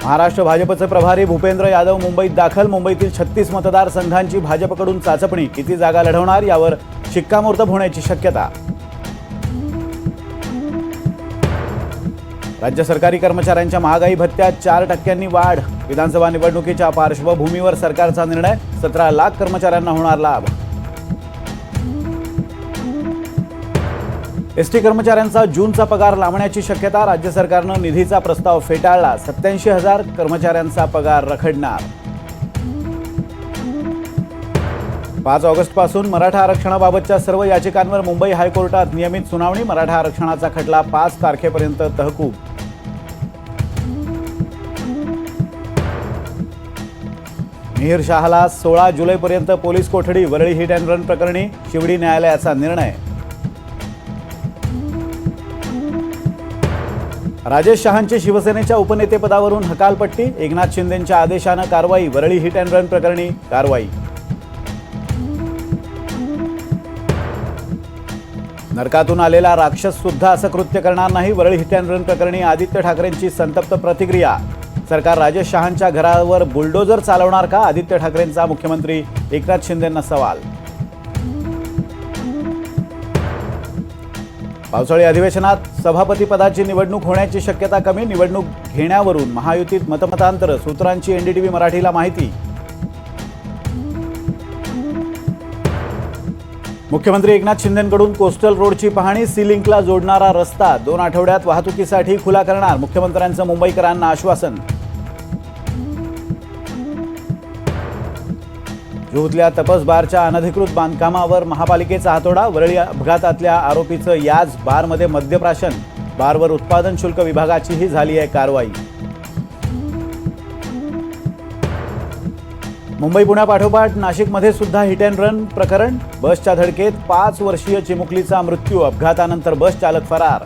महाराष्ट्र भाजपचे प्रभारी भूपेंद्र यादव मुंबईत दाखल। मुंबईतील 36 मतदारसंघांची भाजपकडून चाचपणी। किती जागा लढवणार यावर शिक्कामोर्तब होण्याची शक्यता। राज्य सरकारी कर्मचाऱ्यांच्या महागाई भत्त्यात 4% वाढ। विधानसभा निवडणुकीच्या पार्श्वभूमीवर सरकारचा निर्णय। 17 लाख कर्मचाऱ्यांना होणार लाभ। एसटी कर्मचाऱ्यांचा जूनचा पगार लावण्याची शक्यता। राज्य सरकारनं निधीचा प्रस्ताव फेटाळला। 87,000 कर्मचाऱ्यांचा पगार रखडणार। 5 ऑगस्टपासून मराठा आरक्षणाबाबतच्या सर्व याचिकांवर मुंबई हायकोर्टात नियमित सुनावणी। मराठा आरक्षणाचा खटला 5 तारखेपर्यंत तहकूब। मिहिर शहाला 16 जुलैपर्यंत पोलीस कोठडी। वरळी हिट अँड रन प्रकरणी शिवडी न्यायालयाचा निर्णय। राजेश शहांची शिवसेनेच्या उपनेतेपदावरून हकालपट्टी। एकनाथ शिंदेंच्या आदेशानं कारवाई। वरळी हिट अँड रन प्रकरणी कारवाई। नरकातून आलेला राक्षस सुद्धा असं कृत्य करणार नाही। वरळी हिट अँड रन प्रकरणी आदित्य ठाकरेंची संतप्त प्रतिक्रिया। सरकार राजेश शहांच्या घरावर बुलडोजर चालवणार का? आदित्य ठाकरेंचा मुख्यमंत्री एकनाथ शिंदेंना सवाल। पावसाळी अधिवेशनात सभापती पदाची निवडणूक होण्याची शक्यता कमी। निवडणूक घेण्यावरून महायुतीत मतमतांतर। सूत्रांची एनडीटीव्ही मराठीला माहिती। मुख्यमंत्री एकनाथ शिंदेंकडून कोस्टल रोडची पाहणी। सी लिंकला जोडणारा रस्ता 2 आठवड्यात वाहतुकीसाठी खुला करणार। मुख्यमंत्र्यांचं मुंबईकरांना आश्वासन। जुहूतल्या तपस बारच्या अनधिकृत बांधकामावर महापालिकेचा हातोडा। वरळी अपघातातल्या आरोपीचं याच बारमध्ये मद्यप्राशन। बारवर उत्पादन शुल्क विभागाचीही झाली आहे कारवाई। मुंबई पुण्यापाठोपाठ नाशिकमध्ये सुद्धा हिट अँड रन प्रकरण। बसच्या धडकेत 5 वर्षीय चिमुकलीचा मृत्यू। अपघातानंतर बस चालक फरार।